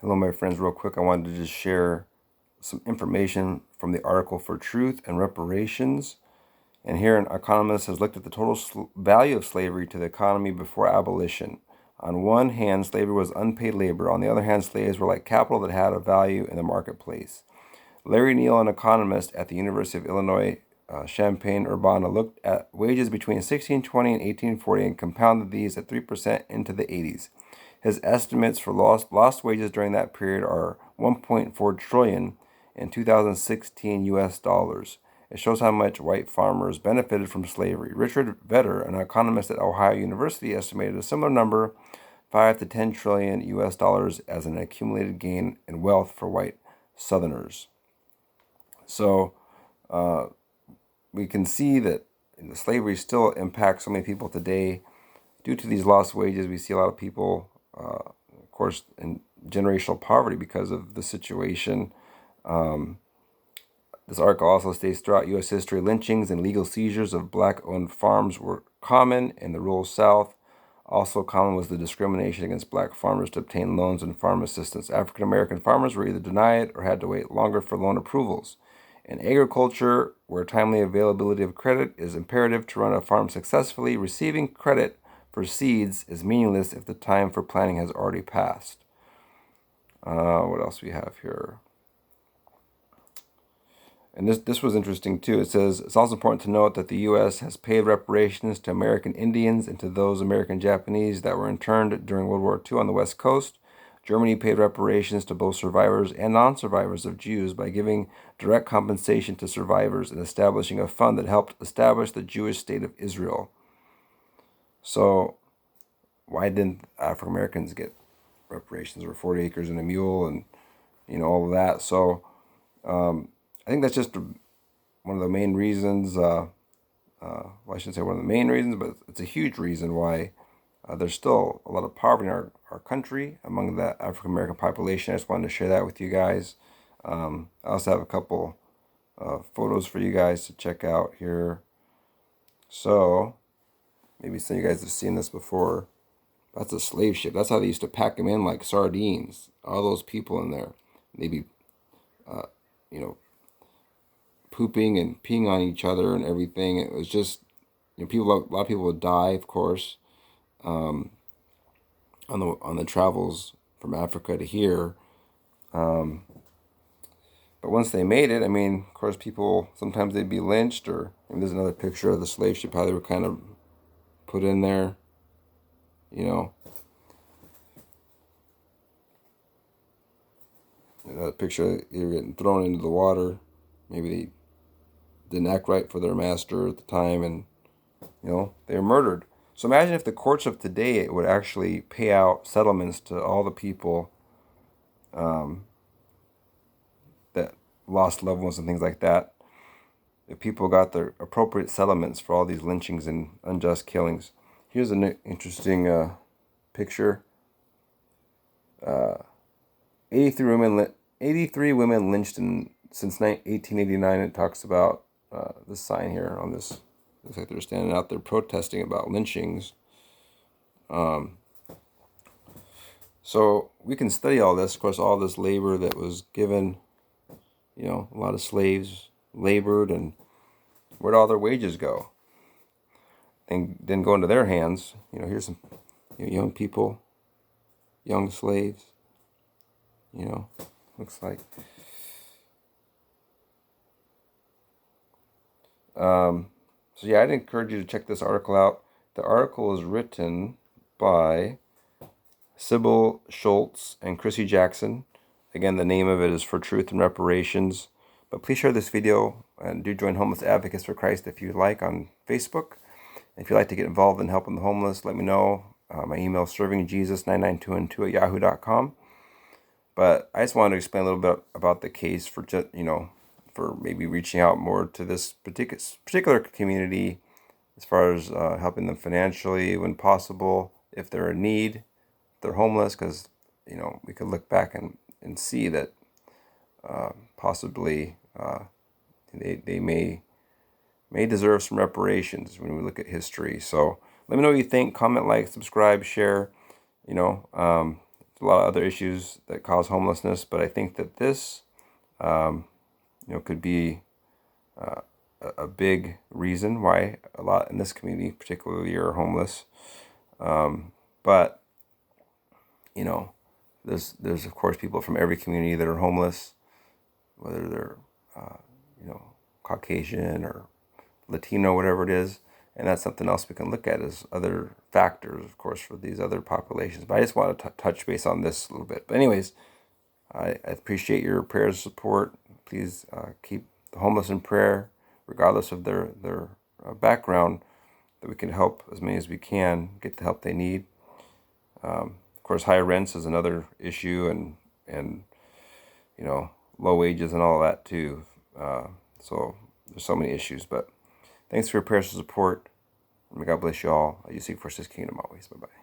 Hello, my friends. Real quick, I wanted to just share some information from the article for Truth and Reparations. And here, an economist has looked at the total value of slavery to the economy before abolition. On one hand, slavery was unpaid labor. On the other hand, slaves were like capital that had a value in the marketplace. Larry Neal, an economist at the University of Illinois, Champaign-Urbana, looked at wages between 1620 and 1840 and compounded these at 3% into the 80s. His estimates for lost wages during that period are 1.4 trillion in 2016 US dollars. It shows how much white farmers benefited from slavery. Richard Vedder, an economist at Ohio University, estimated a similar number, 5 to 10 trillion US dollars, as an accumulated gain in wealth for white Southerners. So we can see that slavery still impacts so many people today. Due to these lost wages, we see a lot of people, of course, in generational poverty because of the situation. This article also states throughout U.S. history, lynchings and legal seizures of black-owned farms were common in the rural South. Also common was the discrimination against black farmers to obtain loans and farm assistance. African American farmers were either denied or had to wait longer for loan approvals. In agriculture, where timely availability of credit is imperative to run a farm successfully, receiving credit for seeds is meaningless if the time for planting has already passed. What else we have here? And this was interesting too. It says, it's also important to note that the U.S. has paid reparations to American Indians and to those American Japanese that were interned during World War II on the West Coast. Germany paid reparations to both survivors and non-survivors of Jews by giving direct compensation to survivors and establishing a fund that helped establish the Jewish state of Israel. So why didn't African Americans get reparations, or 40 acres and a mule, and all of that? So I think that's just one of the main reasons. Well, I shouldn't say one of the main reasons, but it's a huge reason why there's still a lot of poverty in our country among the African American population. I just wanted to share that with you guys. I also have a couple photos for you guys to check out here. So maybe some of you guys have seen this before. That's a slave ship. That's how they used to pack them in like sardines. All those people in there. They'd be, pooping and peeing on each other and everything. It was just, a lot of people would die, of course, on the travels from Africa to here. But once they made it, of course, people, sometimes they'd be lynched, or there's another picture of the slave ship, how they were kind of put in there, Another picture, they were getting thrown into the water. Maybe they didn't act right for their master at the time, and they were murdered. So imagine if the courts of today would actually pay out settlements to all the people that lost loved ones and things like that. If people got their appropriate settlements for all these lynchings and unjust killings. Here's an interesting picture. 83 women lynched since 1889. It talks about this sign here on this. Looks like they're standing out there protesting about lynchings. So we can study all this. Of course, all this labor that was given, a lot of slaves labored, and where'd all their wages go? And then go into their hands. Here's some young people, young slaves. Looks like. So yeah, I'd encourage you to check this article out. The article is written by Sybil Schultz and Chrissy Jackson. Again, the name of it is For Truth and Reparations. But please share this video, and do join Homeless Advocates for Christ if you like on Facebook. If you'd like to get involved in helping the homeless, let me know. My email is servingjesus99212@yahoo.com. But I just wanted to explain a little bit about the case for for maybe reaching out more to this particular community, as far as helping them financially when possible, if they're in need, if they're homeless, because we could look back and see that possibly they may deserve some reparations when we look at history. So let me know what you think. Comment, like, subscribe, share. a lot of other issues that cause homelessness, but I think that this, could be a big reason why a lot in this community, particularly, are homeless. But there's of course people from every community that are homeless, whether they're Caucasian or Latino, whatever it is. And that's something else we can look at as other factors, of course, for these other populations. But I just want to touch base on this a little bit. But anyways, I appreciate your prayers and support. Please keep the homeless in prayer, regardless of their background, that we can help as many as we can get the help they need. Of course, high rents is another issue, and low wages and all that too. So there's so many issues. But thanks for your prayers and support. May God bless you all. You seek first His kingdom always. Bye-bye.